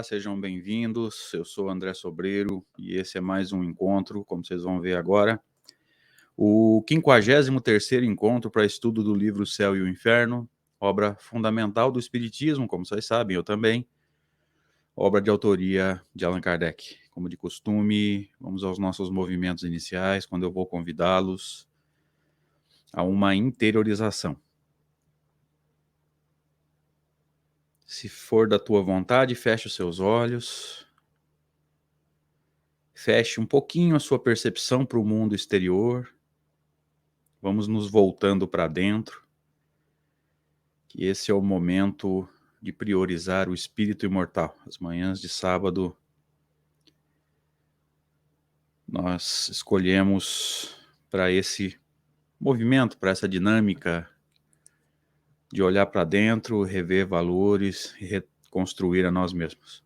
Olá, sejam bem-vindos. Eu sou André Sobreiro e esse é mais um encontro, como vocês vão ver agora. O 53º encontro para estudo do livro Céu e o Inferno, obra fundamental do Espiritismo, como vocês sabem, eu também. Obra de autoria de Allan Kardec. Como de costume, vamos aos nossos movimentos iniciais, quando eu vou convidá-los a uma interiorização. Se for da tua vontade, feche os seus olhos. Feche um pouquinho a sua percepção para o mundo exterior. Vamos nos voltando para dentro. Que esse é o momento de priorizar o espírito imortal. As manhãs de sábado, nós escolhemos para esse movimento, para essa dinâmica de olhar para dentro, rever valores e reconstruir a nós mesmos.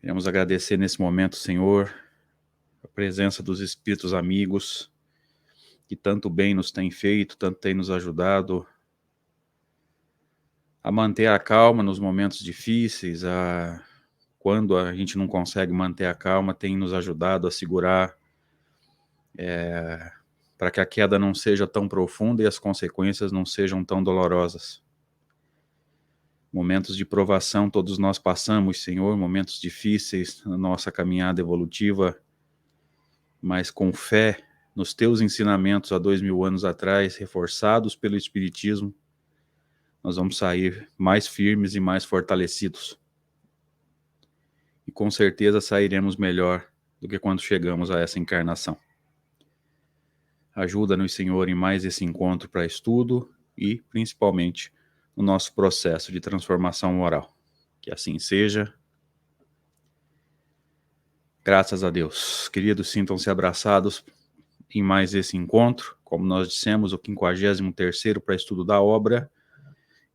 Queremos agradecer nesse momento, Senhor, a presença dos espíritos amigos que tanto bem nos têm feito, tanto têm nos ajudado a manter a calma nos momentos difíceis, quando a gente não consegue manter a calma, tem nos ajudado a segurar para que a queda não seja tão profunda e as consequências não sejam tão dolorosas. Momentos de provação todos nós passamos, Senhor, momentos difíceis na nossa caminhada evolutiva, mas com fé nos teus ensinamentos há 2000 anos atrás, reforçados pelo Espiritismo, nós vamos sair mais firmes e mais fortalecidos. E com certeza sairemos melhor do que quando chegamos a essa encarnação. Ajuda-nos, Senhor, em mais esse encontro para estudo e, principalmente, no nosso processo de transformação moral. Que assim seja. Graças a Deus. Queridos, sintam-se abraçados em mais esse encontro. Como nós dissemos, o 53º para estudo da obra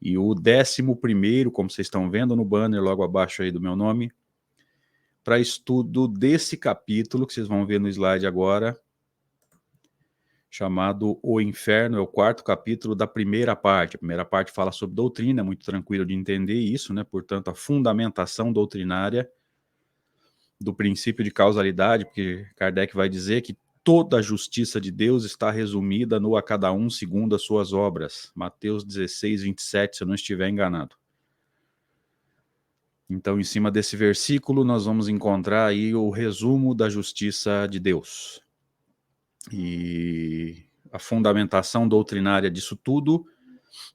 e o 11º, como vocês estão vendo no banner logo abaixo aí do meu nome, para estudo desse capítulo, que vocês vão ver no slide agora, chamado O Inferno, é o 4º capítulo da primeira parte. A primeira parte fala sobre doutrina, é muito tranquilo de entender isso, né? Portanto, a fundamentação doutrinária do princípio de causalidade, porque Kardec vai dizer que toda a justiça de Deus está resumida no a cada um segundo as suas obras. Mateus 16, 27, se eu não estiver enganado. Então, em cima desse versículo, nós vamos encontrar aí o resumo da justiça de Deus. E a fundamentação doutrinária disso tudo,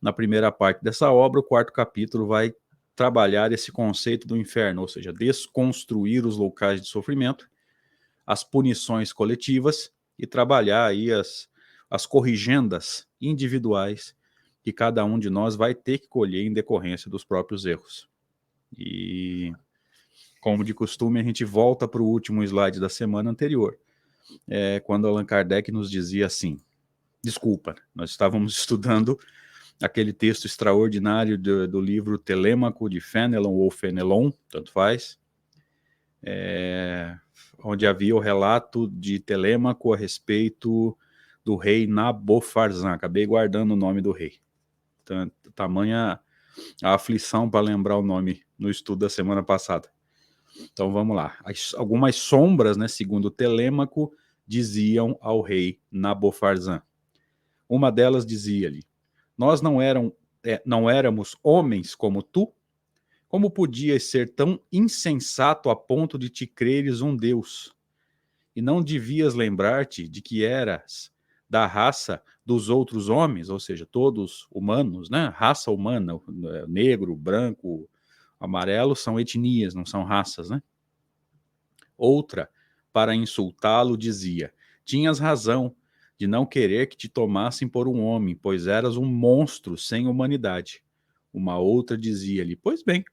na primeira parte dessa obra, o 4º capítulo vai trabalhar esse conceito do inferno, ou seja, desconstruir os locais de sofrimento, as punições coletivas e trabalhar aí as corrigendas individuais que cada um de nós vai ter que colher em decorrência dos próprios erros. E, como de costume, a gente volta para o último slide da semana anterior, quando Allan Kardec nos dizia assim, desculpa, nós estávamos estudando aquele texto extraordinário do livro Telêmaco de Fénelon ou Fenelon, tanto faz, onde havia o relato de Telêmaco a respeito do rei Nabofarzan. Acabei guardando o nome do rei. Tamanha a aflição para lembrar o nome no estudo da semana passada. Então vamos lá. Algumas sombras, né, segundo Telêmaco, diziam ao rei Nabofarzan. Uma delas dizia-lhe: nós não éramos homens como tu? Como podias ser tão insensato a ponto de te creres um Deus? E não devias lembrar-te de que eras da raça dos outros homens, ou seja, todos humanos, né? Raça humana, negro, branco, amarelo, são etnias, não são raças, né? Outra, para insultá-lo, dizia: tinhas razão de não querer que te tomassem por um homem, pois eras um monstro sem humanidade. Uma outra dizia-lhe: pois bem,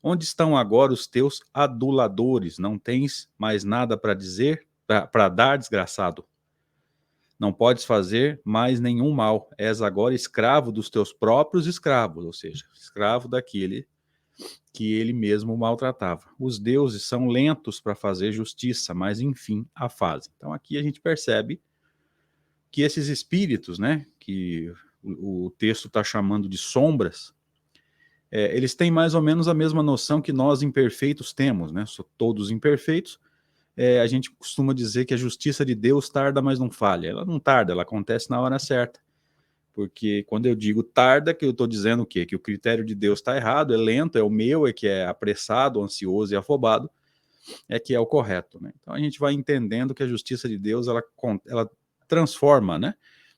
onde estão agora os teus aduladores? Não tens mais nada para dizer, para dar, desgraçado? Não podes fazer mais nenhum mal. És agora escravo dos teus próprios escravos, ou seja, escravo daquele que ele mesmo maltratava. Os deuses são lentos para fazer justiça, mas enfim a fazem. Então aqui a gente percebe que esses espíritos, né, que o texto está chamando de sombras, eles têm mais ou menos a mesma noção que nós imperfeitos temos, né? Todos imperfeitos. A gente costuma dizer que a justiça de Deus tarda, mas não falha. Ela não tarda, ela acontece na hora certa. Porque quando eu digo tarda, que eu estou dizendo o quê? Que o critério de Deus está errado, é lento, é o meu, é que é apressado, ansioso e afobado, é que é o correto, né? Então a gente vai entendendo que a justiça de Deus, ela transforma, né?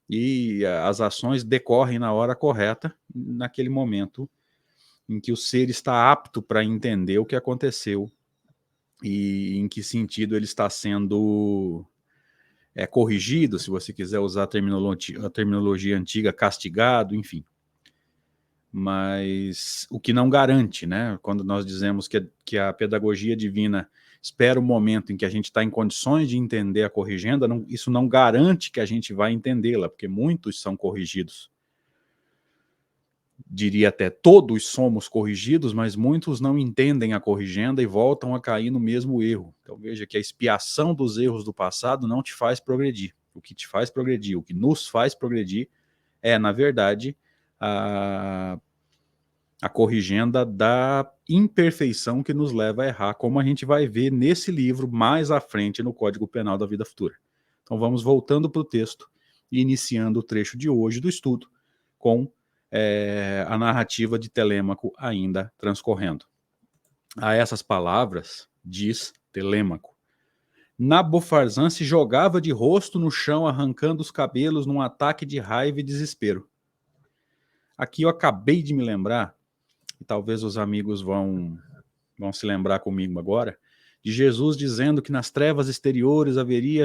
E as ações decorrem na hora correta, naquele momento em que o ser está apto para entender o que aconteceu e em que sentido ele está sendo corrigido, se você quiser usar a terminologia antiga, castigado, enfim. Mas o que não garante, né? Quando nós dizemos que a pedagogia divina espera o momento em que a gente está em condições de entender a corrigenda, isso não garante que a gente vai entendê-la, porque muitos são corrigidos. Diria até todos somos corrigidos, mas muitos não entendem a corrigenda e voltam a cair no mesmo erro. Então veja que a expiação dos erros do passado não te faz progredir. O que te faz progredir, o que nos faz progredir é, na verdade, a corrigenda da imperfeição que nos leva a errar, como a gente vai ver nesse livro mais à frente no Código Penal da Vida Futura. Então vamos voltando para o texto e iniciando o trecho de hoje do estudo com a narrativa de Telêmaco ainda transcorrendo. A essas palavras, diz Telêmaco, Nabofarzã se jogava de rosto no chão, arrancando os cabelos num ataque de raiva e desespero. Aqui eu acabei de me lembrar, e talvez os amigos vão se lembrar comigo agora, de Jesus dizendo que nas trevas exteriores haveria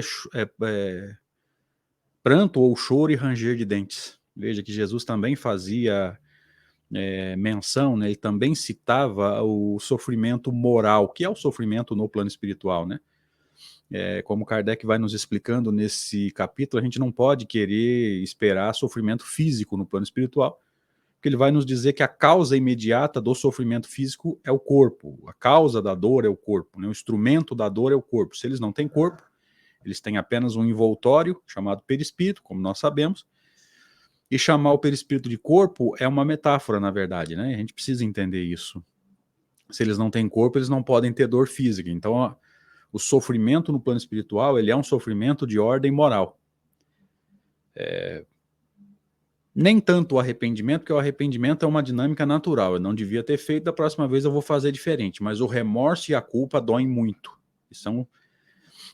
pranto ou choro e ranger de dentes. Veja que Jesus também fazia menção, né, ele também citava o sofrimento moral, que é o sofrimento no plano espiritual, né? Como Kardec vai nos explicando nesse capítulo, a gente não pode querer esperar sofrimento físico no plano espiritual, porque ele vai nos dizer que a causa imediata do sofrimento físico é o corpo, a causa da dor é o corpo, né? O instrumento da dor é o corpo. Se eles não têm corpo, eles têm apenas um envoltório, chamado perispírito, como nós sabemos, e chamar o perispírito de corpo é uma metáfora, na verdade, né? A gente precisa entender isso. Se eles não têm corpo, eles não podem ter dor física. Então, o sofrimento no plano espiritual, ele é um sofrimento de ordem moral. Nem tanto o arrependimento, porque o arrependimento é uma dinâmica natural. Eu não devia ter feito, da próxima vez eu vou fazer diferente. Mas o remorso e a culpa doem muito. E são,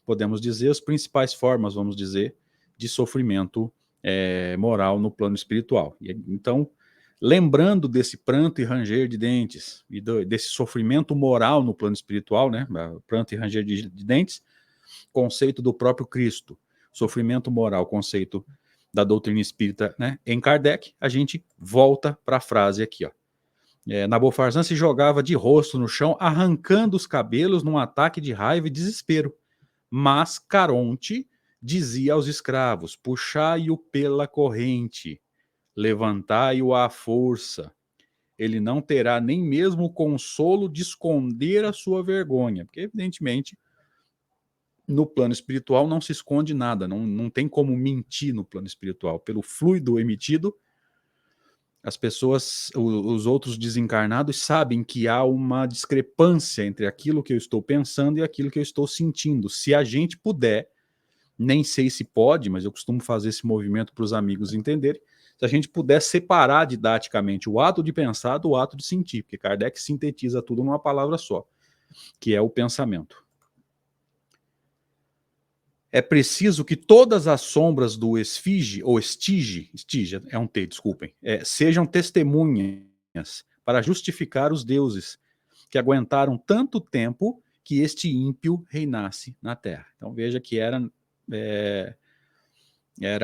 podemos dizer, as principais formas, vamos dizer, de sofrimento moral no plano espiritual. Então, lembrando desse pranto e ranger de dentes, e desse sofrimento moral no plano espiritual, né? Pranto e ranger de dentes, conceito do próprio Cristo. Sofrimento moral, conceito da doutrina espírita, né? Em Kardec, a gente volta para a frase aqui, ó. Nabofarzã se jogava de rosto no chão, arrancando os cabelos num ataque de raiva e desespero. Mas Caronte dizia aos escravos: puxai-o pela corrente, levantai-o à força. Ele não terá nem mesmo o consolo de esconder a sua vergonha, porque evidentemente no plano espiritual não se esconde nada, não tem como mentir no plano espiritual. Pelo fluido emitido, as pessoas, os outros desencarnados sabem que há uma discrepância entre aquilo que eu estou pensando e aquilo que eu estou sentindo. Se a gente puder, nem sei se pode, mas eu costumo fazer esse movimento para os amigos entenderem, se a gente puder separar didaticamente o ato de pensar do ato de sentir, porque Kardec sintetiza tudo numa palavra só, que é o pensamento. É preciso que todas as sombras do estige é um T, desculpem, sejam testemunhas para justificar os deuses que aguentaram tanto tempo que este ímpio reinasse na Terra. Então veja que era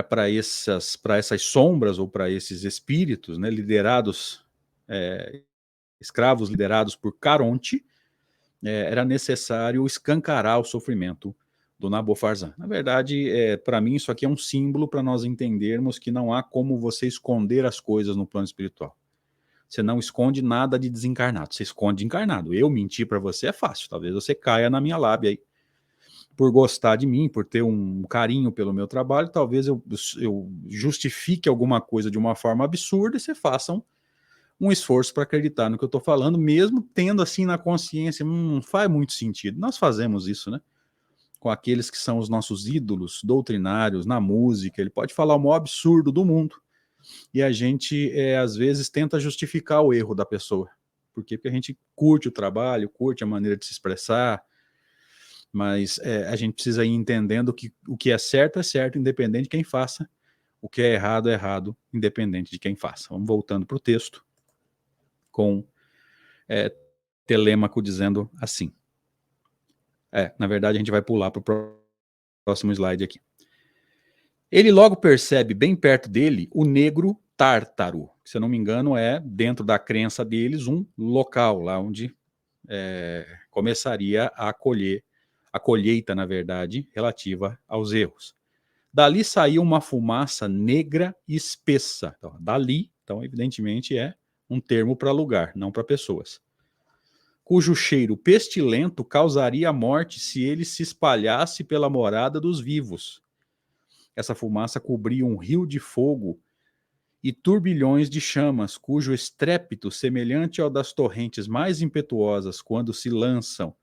para essas sombras ou para esses espíritos, né, liderados, escravos liderados por Caronte, era necessário escancarar o sofrimento do Nabofarzã. Na verdade, para mim isso aqui é um símbolo para nós entendermos que não há como você esconder as coisas no plano espiritual. Você não esconde nada de desencarnado, você esconde encarnado. Eu mentir para você é fácil, talvez você caia na minha lábia aí. Por gostar de mim, por ter um carinho pelo meu trabalho, talvez eu justifique alguma coisa de uma forma absurda e você faça um esforço para acreditar no que eu estou falando, mesmo tendo assim na consciência, não faz muito sentido. Nós fazemos isso, né? Com aqueles que são os nossos ídolos doutrinários na música, ele pode falar o maior absurdo do mundo, e a gente, às vezes, tenta justificar o erro da pessoa. Por quê? Porque a gente curte o trabalho, curte a maneira de se expressar, mas a gente precisa ir entendendo que o que é certo, independente de quem faça, o que é errado, independente de quem faça. Vamos voltando para o texto, com Telêmaco dizendo assim. Na verdade, a gente vai pular para o próximo slide aqui. Ele logo percebe bem perto dele o negro Tártaro, que, se eu não me engano, é, dentro da crença deles, um local lá onde começaria a colheita, na verdade, relativa aos erros. Dali saiu uma fumaça negra e espessa. Então, dali, então, evidentemente, é um termo para lugar, não para pessoas. Cujo cheiro pestilento causaria a morte se ele se espalhasse pela morada dos vivos. Essa fumaça cobria um rio de fogo e turbilhões de chamas, cujo estrépito, semelhante ao das torrentes mais impetuosas quando se lançam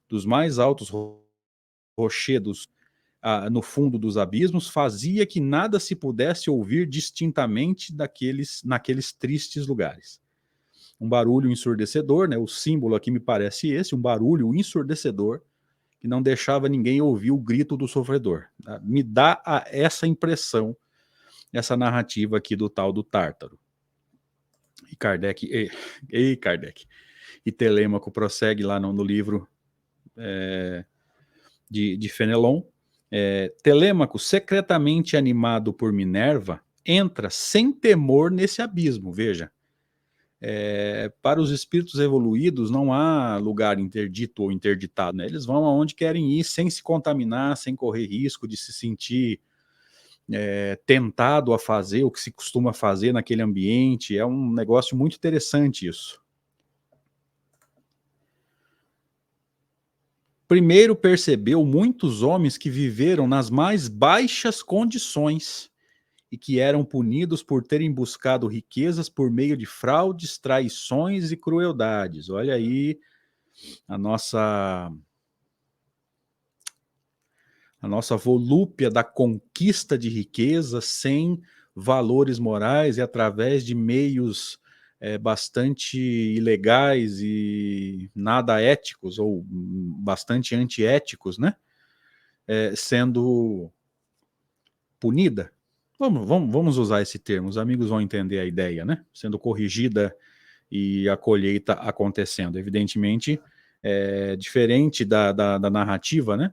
dos mais altos rochedos no fundo dos abismos, fazia que nada se pudesse ouvir distintamente naqueles tristes lugares. Um barulho ensurdecedor, né? O símbolo aqui me parece esse, um barulho ensurdecedor, que não deixava ninguém ouvir o grito do sofredor. Me dá essa impressão, essa narrativa aqui do tal do Tártaro. E Kardec, e Telêmaco prossegue lá no livro de Fenelon. Telêmaco, secretamente animado por Minerva, entra sem temor nesse abismo. Veja, para os espíritos evoluídos não há lugar interdito ou interditado, né? Eles vão aonde querem ir sem se contaminar, sem correr risco de se sentir tentado a fazer o que se costuma fazer naquele ambiente. É um negócio muito interessante isso. Primeiro percebeu muitos homens que viveram nas mais baixas condições e que eram punidos por terem buscado riquezas por meio de fraudes, traições e crueldades. Olha aí a nossa volúpia da conquista de riqueza sem valores morais e através de meios bastante ilegais e nada éticos, ou bastante antiéticos, né? Sendo punida. Vamos usar esse termo, os amigos vão entender a ideia, né? Sendo corrigida e a colheita acontecendo. Evidentemente, diferente da narrativa, né?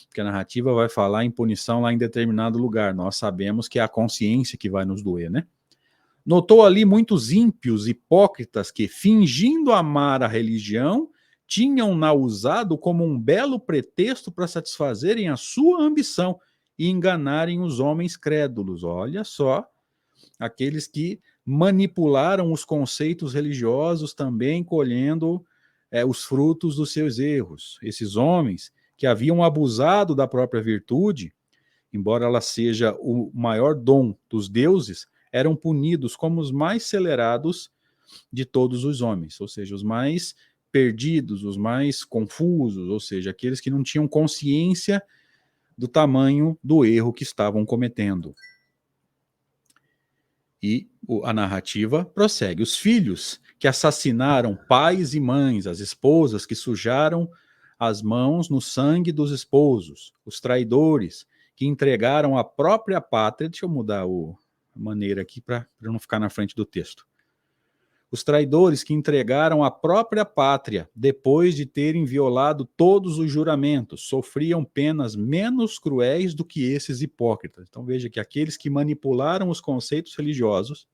Porque a narrativa vai falar em punição lá em determinado lugar. Nós sabemos que é a consciência que vai nos doer, né? Notou ali muitos ímpios hipócritas que, fingindo amar a religião, tinham-na usado como um belo pretexto para satisfazerem a sua ambição e enganarem os homens crédulos. Olha só, aqueles que manipularam os conceitos religiosos também colhendo os frutos dos seus erros. Esses homens que haviam abusado da própria virtude, embora ela seja o maior dom dos deuses, eram punidos como os mais acelerados de todos os homens, ou seja, os mais perdidos, os mais confusos, ou seja, aqueles que não tinham consciência do tamanho do erro que estavam cometendo. E a narrativa prossegue. Os filhos que assassinaram pais e mães, as esposas que sujaram as mãos no sangue dos esposos, os traidores que entregaram a própria pátria. Deixa eu mudar a maneira aqui para não ficar na frente do texto. Os traidores que entregaram a própria pátria depois de terem violado todos os juramentos sofriam penas menos cruéis do que esses hipócritas. Então veja que aqueles que manipularam os conceitos religiosos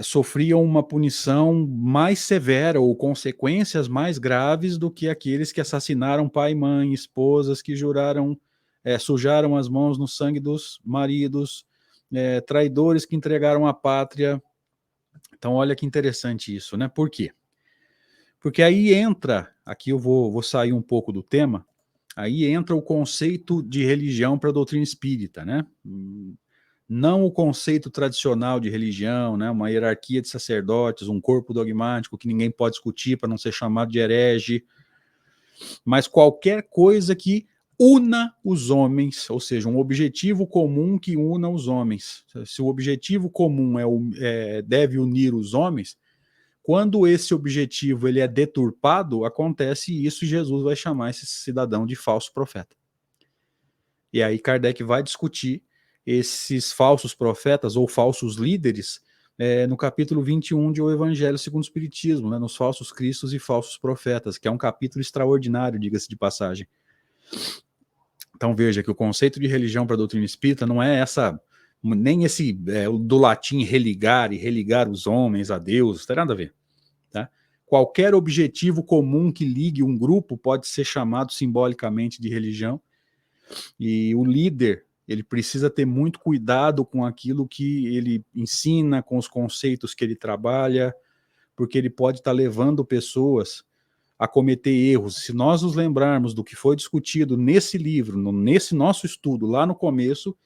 sofriam uma punição mais severa ou consequências mais graves do que aqueles que assassinaram pai e mãe, esposas que sujaram as mãos no sangue dos maridos, traidores que entregaram a pátria. Então, olha que interessante isso, né? Por quê? Porque aí entra, aqui eu vou sair um pouco do tema, aí entra o conceito de religião para a doutrina espírita, né? não o conceito tradicional de religião, né, uma hierarquia de sacerdotes, um corpo dogmático que ninguém pode discutir para não ser chamado de herege, mas qualquer coisa que una os homens, ou seja, um objetivo comum que una os homens. Se o objetivo comum deve unir os homens, quando esse objetivo ele é deturpado, acontece isso e Jesus vai chamar esse cidadão de falso profeta. E aí Kardec vai discutir esses falsos profetas ou falsos líderes no capítulo 21 de O Evangelho segundo o Espiritismo, né, nos falsos cristos e falsos profetas, que é um capítulo extraordinário, diga-se de passagem. Então veja que o conceito de religião para a doutrina espírita não é nem esse do latim religar e religar os homens a Deus, não tem nada a ver. Tá? Qualquer objetivo comum que ligue um grupo pode ser chamado simbolicamente de religião, e o líder ele precisa ter muito cuidado com aquilo que ele ensina, com os conceitos que ele trabalha, porque ele pode estar levando pessoas a cometer erros. Se nós nos lembrarmos do que foi discutido nesse livro, nesse nosso estudo lá no começo,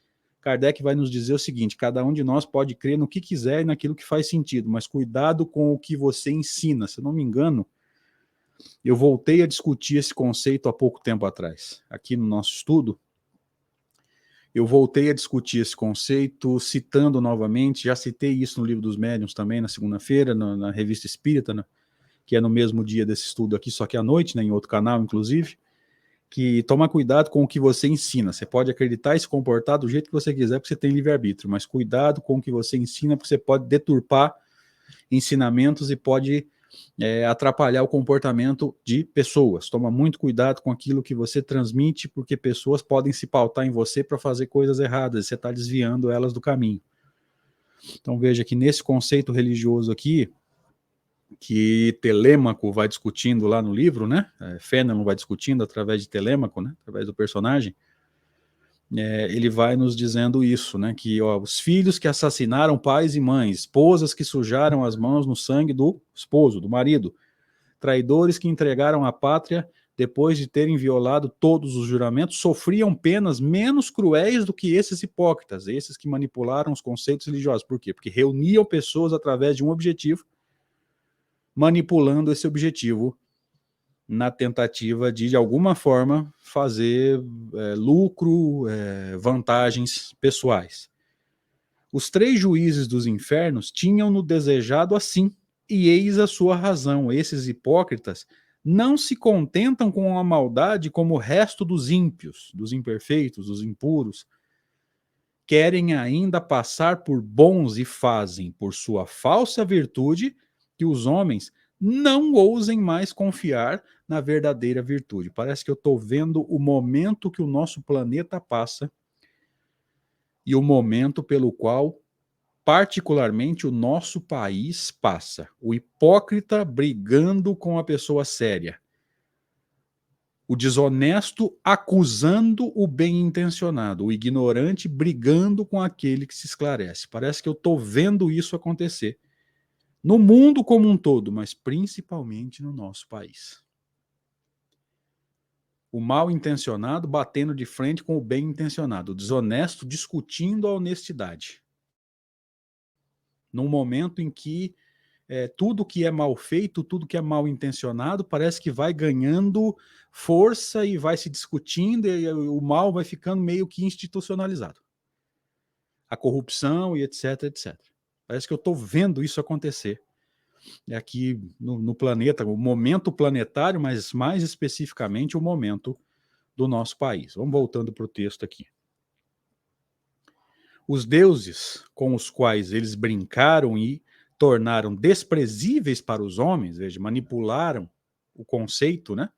Kardec vai nos dizer o seguinte: cada um de nós pode crer no que quiser e naquilo que faz sentido, mas cuidado com o que você ensina. Se eu não me engano, eu voltei a discutir esse conceito há pouco tempo atrás, aqui no nosso estudo. Eu voltei a discutir esse conceito, citando novamente, já citei isso no Livro dos Médiuns também, na segunda-feira, na Revista Espírita, né, que é no mesmo dia desse estudo aqui, só que à noite, né, em outro canal, inclusive, que toma cuidado com o que você ensina. Você pode acreditar e se comportar do jeito que você quiser, porque você tem livre-arbítrio, mas cuidado com o que você ensina, porque você pode deturpar ensinamentos e pode atrapalhar o comportamento de pessoas. Toma muito cuidado com aquilo que você transmite, porque pessoas podem se pautar em você para fazer coisas erradas, e você está desviando elas do caminho. Então veja que nesse conceito religioso aqui, que Telêmaco vai discutindo lá no livro, né? Fénelon vai discutindo através de Telêmaco, né? Através do personagem, ele vai nos dizendo isso, né? Que os filhos que assassinaram pais e mães, esposas que sujaram as mãos no sangue do esposo, do marido, traidores que entregaram a pátria depois de terem violado todos os juramentos, sofriam penas menos cruéis do que esses hipócritas, esses que manipularam os conceitos religiosos. Por quê? Porque reuniam pessoas através de um objetivo, manipulando esse objetivo na tentativa de alguma forma, fazer lucro, vantagens pessoais. Os 3 juízes dos infernos tinham-no desejado assim, e eis a sua razão. Esses hipócritas não se contentam com a maldade como o resto dos ímpios, dos imperfeitos, dos impuros. Querem ainda passar por bons e fazem, por sua falsa virtude, que os homens não ousem mais confiar na verdadeira virtude. Parece que eu estou vendo o momento que o nosso planeta passa e o momento pelo qual, particularmente, o nosso país passa. O hipócrita brigando com a pessoa séria. O desonesto acusando o bem-intencionado. O ignorante brigando com aquele que se esclarece. Parece que eu estou vendo isso acontecer. No mundo como um todo, mas principalmente no nosso país. O mal-intencionado batendo de frente com o bem-intencionado. O desonesto discutindo a honestidade. Num momento em que tudo que é mal feito, tudo que é mal intencionado, parece que vai ganhando força e vai se discutindo e o mal vai ficando meio que institucionalizado. A corrupção e etc, etc. Parece que eu estou vendo isso acontecer aqui no planeta, o momento planetário, mas mais especificamente o momento do nosso país. Vamos voltando para o texto aqui. Os deuses com os quais eles brincaram e tornaram desprezíveis para os homens, veja, manipularam o conceito, né,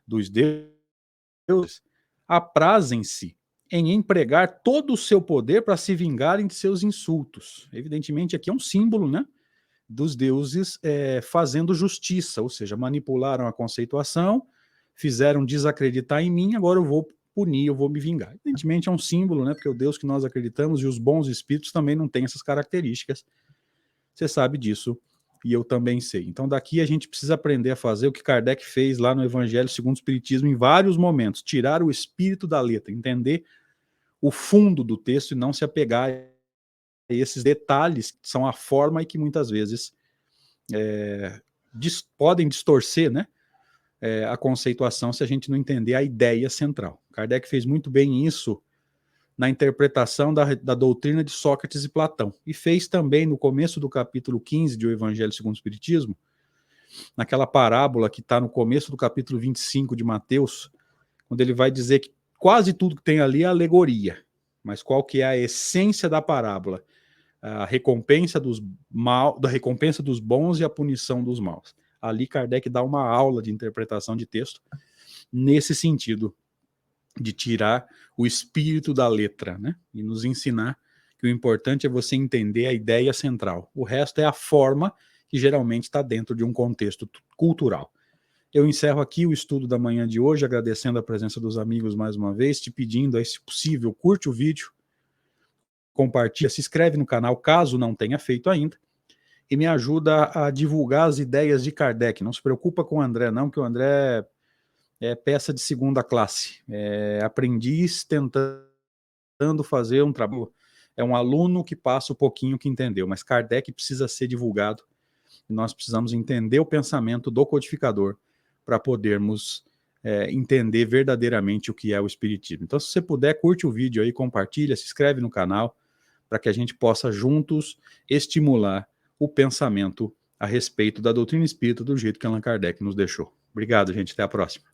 dos deuses, aprazem-se em empregar todo o seu poder para se vingarem de seus insultos. Evidentemente, aqui é um símbolo, né, dos deuses fazendo justiça, ou seja, manipularam a conceituação, fizeram desacreditar em mim, agora eu vou punir, eu vou me vingar. Evidentemente é um símbolo, né, porque o Deus que nós acreditamos e os bons espíritos também não têm essas características. Você sabe disso e eu também sei. Então daqui a gente precisa aprender a fazer o que Kardec fez lá no Evangelho segundo o Espiritismo em vários momentos, tirar o espírito da letra, entender o fundo do texto e não se apegar esses detalhes que são a forma e que muitas vezes podem distorcer, né, a conceituação se a gente não entender a ideia central. Kardec fez muito bem isso na interpretação da doutrina de Sócrates e Platão, e fez também no começo do capítulo 15 de O Evangelho segundo o Espiritismo, naquela parábola que está no começo do capítulo 25 de Mateus, quando ele vai dizer que quase tudo que tem ali é alegoria, mas qual que é a essência da parábola? A recompensa da recompensa dos bons e a punição dos maus. Ali Kardec dá uma aula de interpretação de texto nesse sentido, de tirar o espírito da letra, né? E nos ensinar que o importante é você entender a ideia central. O resto é a forma que geralmente está dentro de um contexto cultural. Eu encerro aqui o estudo da manhã de hoje, agradecendo a presença dos amigos mais uma vez, te pedindo, aí, se possível, curte o vídeo, compartilha, se inscreve no canal, caso não tenha feito ainda, e me ajuda a divulgar as ideias de Kardec. Não se preocupa com o André, não, que o André é peça de segunda classe, é aprendiz tentando fazer um trabalho, é um aluno que passa o pouquinho que entendeu, mas Kardec precisa ser divulgado, e nós precisamos entender o pensamento do codificador para podermos entender verdadeiramente o que é o Espiritismo. Então, se você puder, curte o vídeo aí, compartilha, se inscreve no canal, para que a gente possa juntos estimular o pensamento a respeito da doutrina espírita do jeito que Allan Kardec nos deixou. Obrigado, gente. Até a próxima.